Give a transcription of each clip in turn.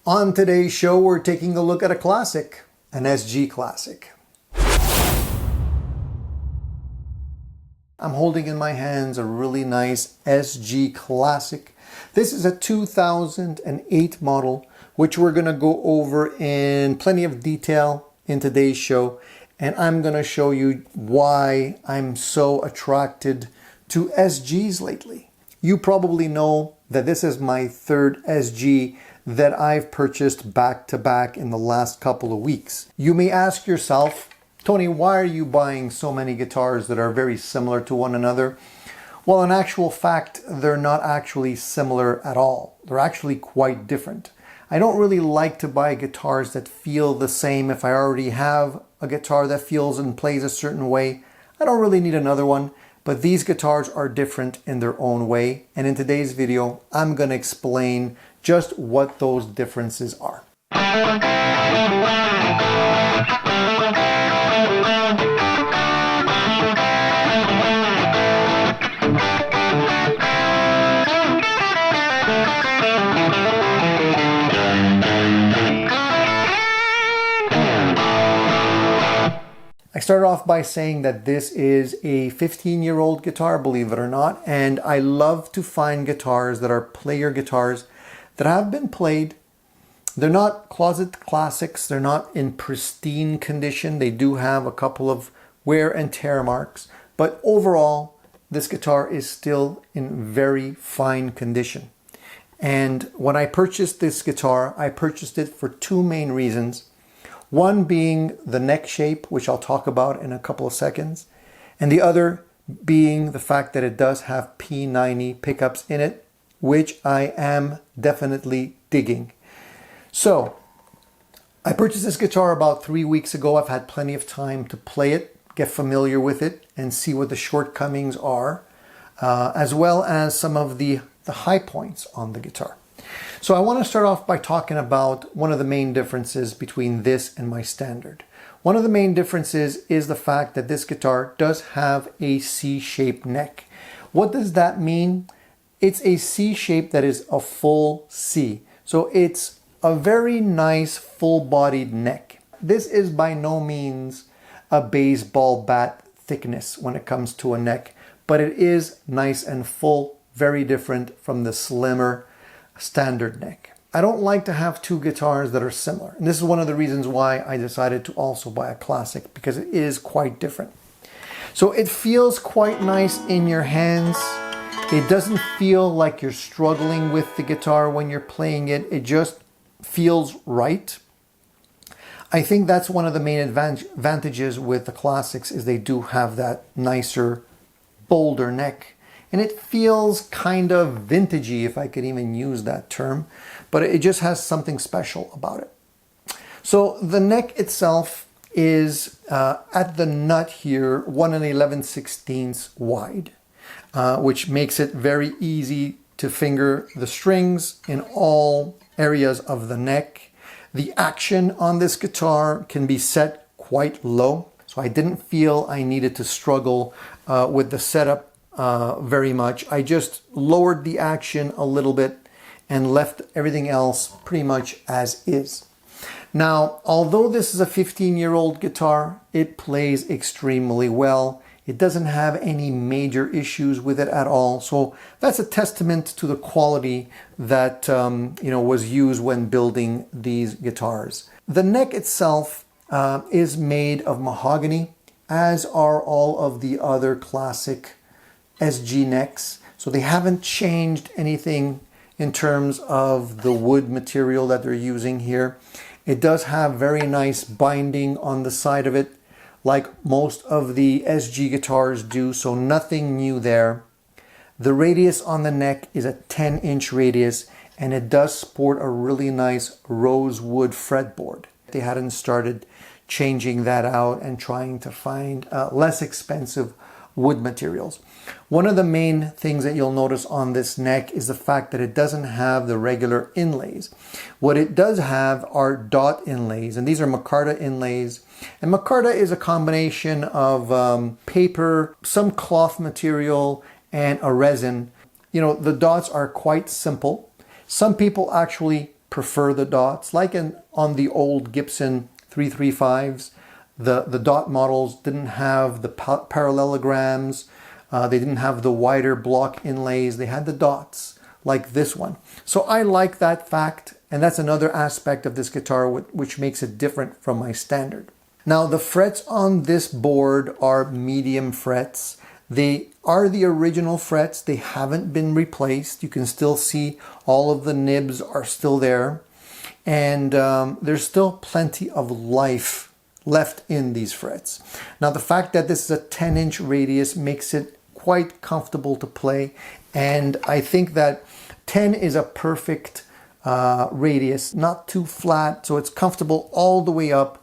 On today's show, we're taking a look at a classic, an SG Classic. I'm holding in my hands a really nice SG Classic. This is a 2008 model, which we're going to go over in plenty of detail in today's show. And I'm going to show you why I'm so attracted to SGs lately. You probably know that this is my third SG that I've purchased back to back in the last couple of weeks. You may ask yourself, Tony, why are you buying so many guitars that are very similar to one another? Well, in actual fact, they're not actually similar at all. They're actually quite different. I don't really like to buy guitars that feel the same. If I already have a guitar that feels and plays a certain way, I don't really need another one. But these guitars are different in their own way. And in today's video, I'm going to explain just what those differences are. I started off by saying that this is a 15-year-old guitar, believe it or not, and I love to find guitars that are player guitars that have been played. They're not closet classics, they're not in pristine condition. They do have a couple of wear and tear marks, but overall, this guitar is still in very fine condition. And when I purchased this guitar, I purchased it for two main reasons. One being the neck shape, which I'll talk about in a couple of seconds. And the other being the fact that it does have P90 pickups in it, which I am definitely digging. So, I purchased this guitar about 3 weeks ago. I've had plenty of time to play it, get familiar with it, and see what the shortcomings are, as well as some of the high points on the guitar. So I want to start off by talking about one of the main differences between this and my standard. One of the main differences is the fact that this guitar does have a C-shaped neck. What does that mean? It's a C shape that is a full C. So it's a very nice full-bodied neck. This is by no means a baseball bat thickness when it comes to a neck, but it is nice and full, very different from the slimmer standard neck. I don't like to have two guitars that are similar. And this is one of the reasons why I decided to also buy a Classic, because it is quite different. So it feels quite nice in your hands. It doesn't feel like you're struggling with the guitar when you're playing it. It just feels right. I think that's one of the main advantages with the Classics is they do have that nicer, bolder neck. And it feels kind of vintagey, if I could even use that term, but it just has something special about it. So the neck itself is at the nut here, 1 11/16 wide, which makes it very easy to finger the strings in all areas of the neck. The action on this guitar can be set quite low, so I didn't feel I needed to struggle with the setup very much. I just lowered the action a little bit and left everything else pretty much as is. Now, although this is a 15-year-old guitar, it plays extremely well. It doesn't have any major issues with it at all. So that's a testament to the quality that was used when building these guitars. The neck itself is made of mahogany, as are all of the other Classic SG necks. So they haven't changed anything in terms of the wood material that they're using here. It does have very nice binding on the side of it, like most of the SG guitars do, so nothing new there. The radius on the neck is a 10-inch radius, and it does sport a really nice rosewood fretboard. They hadn't started changing that out and trying to find less expensive wood materials. One of the main things that you'll notice on this neck is the fact that it doesn't have the regular inlays. What it does have are dot inlays, and these are micarta inlays. And micarta is a combination of paper, some cloth material, and a resin. You know, the dots are quite simple. Some people actually prefer the dots. Like on the old Gibson 335s, the dot models didn't have the parallelograms, they didn't have the wider block inlays, they had the dots like this one. So I like that fact, and that's another aspect of this guitar which makes it different from my standard. Now the frets on this board are medium frets. They are the original frets, they haven't been replaced. You can still see all of the nibs are still there, and there's still plenty of life left in these frets. Now the fact that this is a 10-inch radius makes it quite comfortable to play, and I think that 10 is a perfect radius, not too flat, so it's comfortable all the way up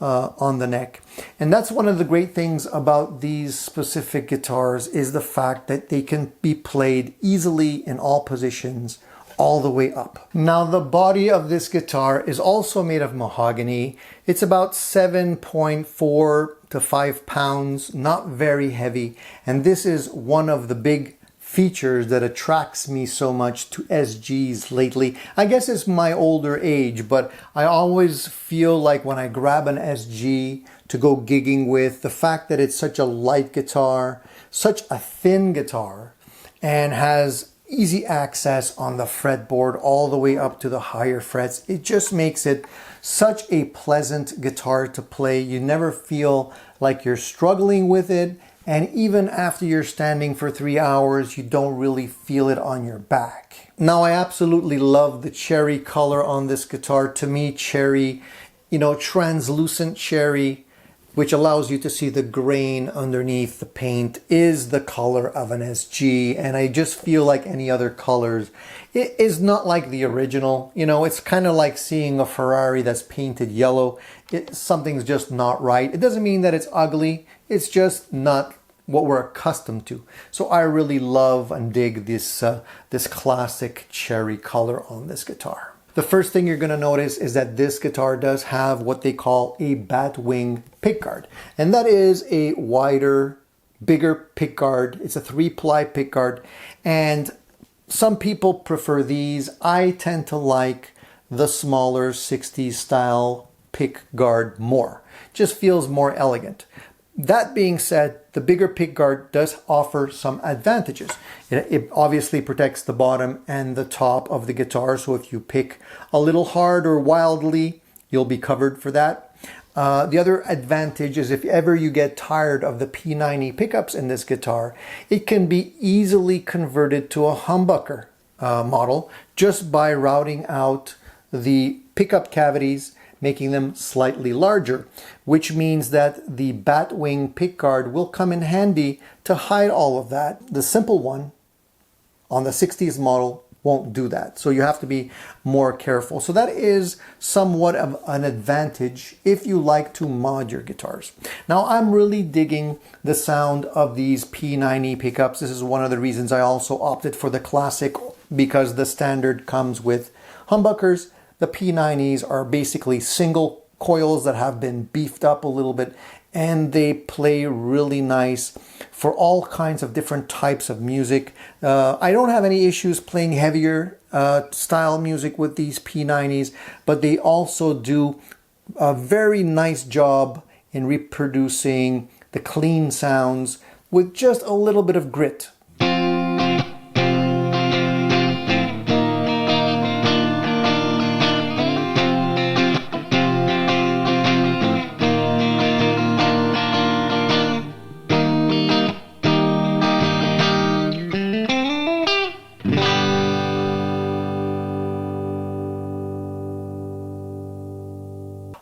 on the neck. And that's one of the great things about these specific guitars, is the fact that they can be played easily in all positions all the way up. Now the body of this guitar is also made of mahogany. It's about 7.4 to 5 pounds, not very heavy. And this is one of the big features that attracts me so much to SGs lately. I guess it's my older age, but I always feel like when I grab an SG to go gigging with, the fact that it's such a light guitar, such a thin guitar, and has easy access on the fretboard all the way up to the higher frets, it just makes it such a pleasant guitar to play. You never feel like you're struggling with it, and even after you're standing for 3 hours, you don't really feel it on your back. Now I absolutely love the cherry color on this guitar. To me, cherry, translucent cherry, which allows you to see the grain underneath the paint, is the color of an SG. And I just feel like any other colors, it is not like the original. It's kind of like seeing a Ferrari that's painted yellow. Something's just not right. It doesn't mean that it's ugly. It's just not what we're accustomed to. So I really love and dig this classic cherry color on this guitar. The first thing you're going to notice is that this guitar does have what they call a Batwing pickguard. And that is a wider, bigger pickguard. It's a 3-ply pickguard. And some people prefer these. I tend to like the smaller 60s style pickguard more. Just feels more elegant. That being said, the bigger pickguard does offer some advantages. It obviously protects the bottom and the top of the guitar, so if you pick a little hard or wildly, you'll be covered for that. The other advantage is if ever you get tired of the P90 pickups in this guitar, it can be easily converted to a humbucker model just by routing out the pickup cavities, making them slightly larger, which means that the Batwing pickguard will come in handy to hide all of that. The simple one on the 60s model won't do that, so you have to be more careful. So that is somewhat of an advantage if you like to mod your guitars. Now I'm really digging the sound of these P90 pickups. This is one of the reasons I also opted for the Classic, because the standard comes with humbuckers. The P90s are basically single coils that have been beefed up a little bit, and they play really nice for all kinds of different types of music. I don't have any issues playing heavier style music with these P90s, but they also do a very nice job in reproducing the clean sounds with just a little bit of grit.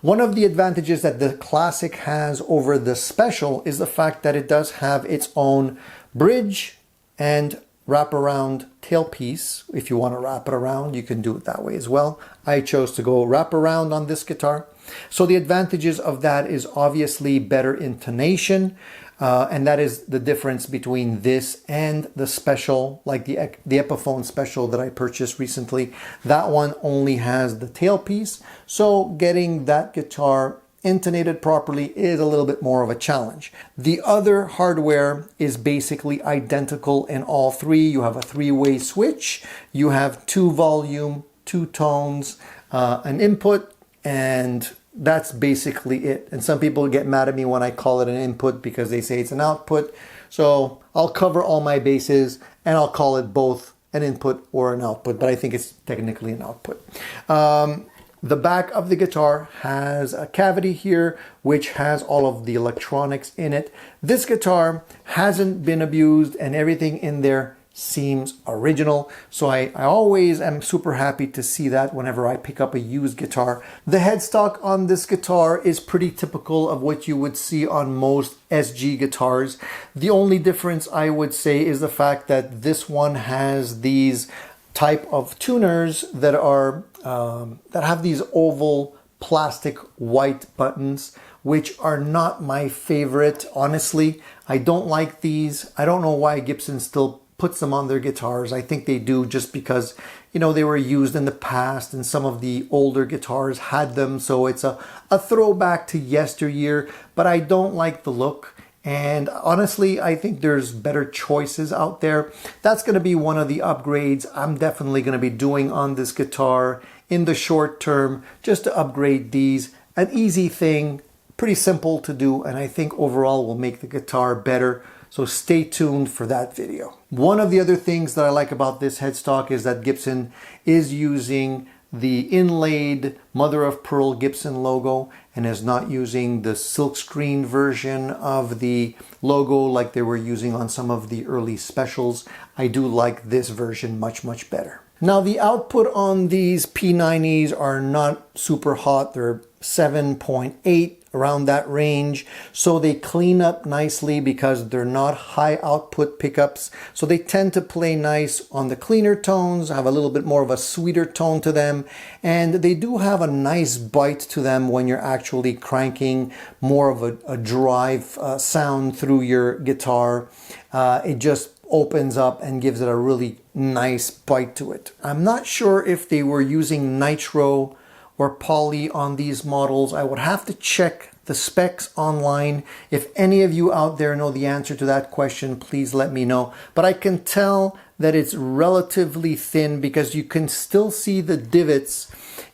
One of the advantages that the Classic has over the Special is the fact that it does have its own bridge and wraparound tailpiece. If you want to wrap it around, you can do it that way as well. I chose to go wrap around on this guitar. So the advantages of that is obviously better intonation, and that is the difference between this and the Special, like the Epiphone Special that I purchased recently. That one only has the tailpiece, so getting that guitar intonated properly is a little bit more of a challenge. The other hardware is basically identical in all three. You have a 3-way switch, you have 2 volume 2 tones, an input, and that's basically it. And some people get mad at me when I call it an input because they say it's an output. So I'll cover all my bases and I'll call it both an input or an output, but I think it's technically an output. The back of the guitar has a cavity here, which has all of the electronics in it. This guitar hasn't been abused and everything in there seems original. So I always am super happy to see that whenever I pick up a used guitar. The headstock on this guitar is pretty typical of what you would see on most SG guitars. The only difference I would say is the fact that this one has these type of tuners that are that have these oval plastic white buttons, which are not my favorite. Honestly, I don't like these. I don't know why Gibson still puts them on their guitars. I think they do just because, you know, they were used in the past and some of the older guitars had them. So it's a throwback to yesteryear, but I don't like the look. And honestly, I think there's better choices out there. That's going to be one of the upgrades I'm definitely going to be doing on this guitar in the short term, just to upgrade these. An easy thing, pretty simple to do, and I think overall will make the guitar better. So stay tuned for that video. One of the other things that I like about this headstock is that Gibson is using the inlaid mother of pearl Gibson logo and is not using the silkscreen version of the logo like they were using on some of the early specials. I do like this version much better. Now the output on these P90s are not super hot. They're 7.8, around that range. So they clean up nicely because they're not high output pickups. So they tend to play nice on the cleaner tones, have a little bit more of a sweeter tone to them. And they do have a nice bite to them when you're actually cranking more of a drive sound through your guitar. It just opens up and gives it a really nice bite to it. I'm not sure if they were using nitro or poly on these models. I would have to check the specs online. If any of you out there know the answer to that question, please let me know. But I can tell that it's relatively thin because you can still see the divots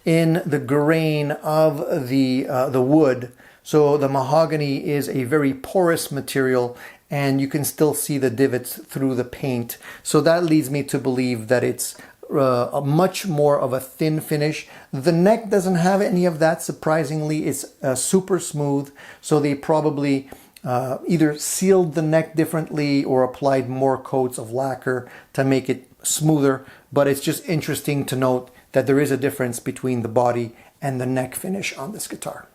in the grain of the wood. So the mahogany is a very porous material and you can still see the divots through the paint. So that leads me to believe that it's a much more of a thin finish. The neck doesn't have any of that, surprisingly. It's super smooth, so they probably either sealed the neck differently or applied more coats of lacquer to make it smoother. But it's just interesting to note that there is a difference between the body and the neck finish on this guitar.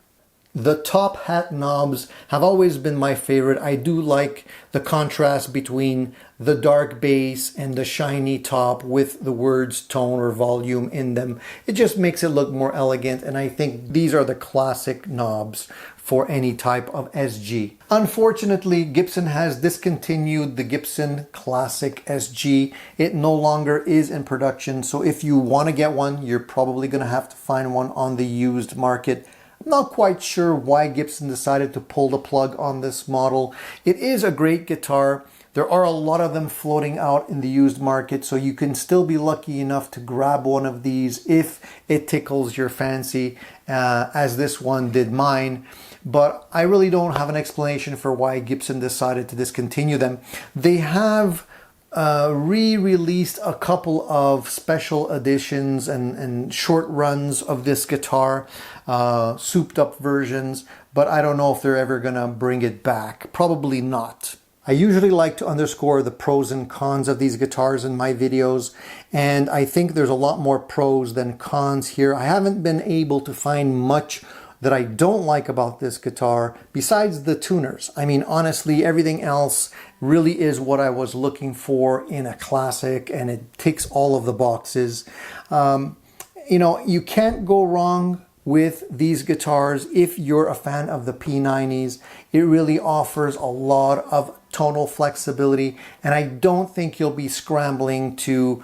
The top hat knobs have always been my favorite. I do like the contrast between the dark bass and the shiny top with the words tone or volume in them. It just makes it look more elegant, and I think these are the classic knobs for any type of SG. Unfortunately, Gibson has discontinued the Gibson Classic SG. It no longer is in production, so if you want to get one, you're probably going to have to find one on the used market. I'm not quite sure why Gibson decided to pull the plug on this model. It is a great guitar. There are a lot of them floating out in the used market, so you can still be lucky enough to grab one of these if it tickles your fancy, as this one did mine. But I really don't have an explanation for why Gibson decided to discontinue them. They have re-released a couple of special editions and short runs of this guitar, souped up versions, but I don't know if they're ever gonna bring it back. Probably not. I usually like to underscore the pros and cons of these guitars in my videos, and I think there's a lot more pros than cons here. I haven't been able to find much that I don't like about this guitar besides the tuners. I mean, honestly, everything else really is what I was looking for in a classic, and it ticks all of the boxes. You know, you can't go wrong with these guitars if you're a fan of the P90s. It really offers a lot of tonal flexibility, and I don't think you'll be scrambling to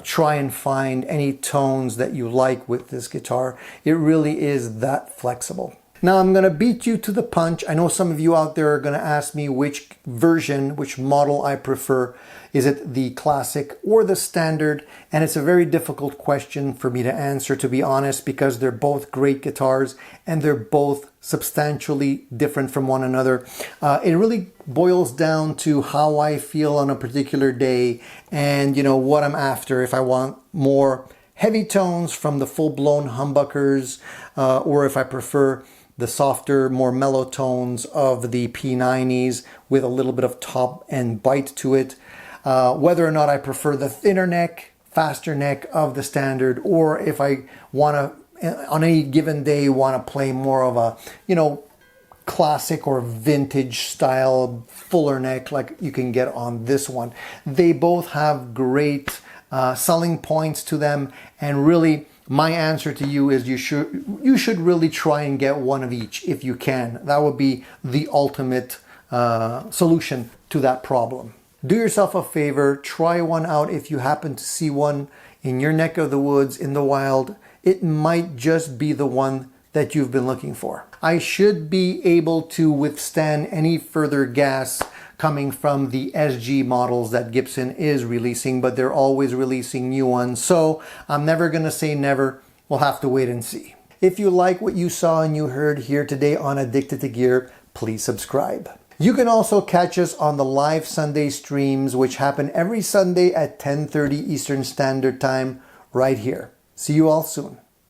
try and find any tones that you like with this guitar. It really is that flexible. Now I'm going to beat you to the punch. I know some of you out there are going to ask me which version, which model I prefer. Is it the Classic or the Standard? And it's a very difficult question for me to answer, to be honest, because they're both great guitars and they're both substantially different from one another. It really boils down to how I feel on a particular day and, you know, what I'm after. If I want more heavy tones from the full-blown humbuckers, or if I prefer the softer, more mellow tones of the P90s with a little bit of top and bite to it. Whether or not I prefer the thinner neck, faster neck of the Standard, or if I want to, on any given day, want to play more of a, you know, classic or vintage style fuller neck like you can get on this one. They both have great selling points to them, and really my answer to you is you should really try and get one of each if you can. That would be the ultimate solution to that problem. Do yourself a favor, try one out if you happen to see one in your neck of the woods in the wild. It might just be the one that you've been looking for. I should be able to withstand any further gas coming from the SG models that Gibson is releasing, but they're always releasing new ones. So I'm never going to say never. We'll have to wait and see. If you like what you saw and you heard here today on Addicted to Gear, please subscribe. You can also catch us on the live Sunday streams, which happen every Sunday at 10:30 Eastern Standard Time right here. See you all soon.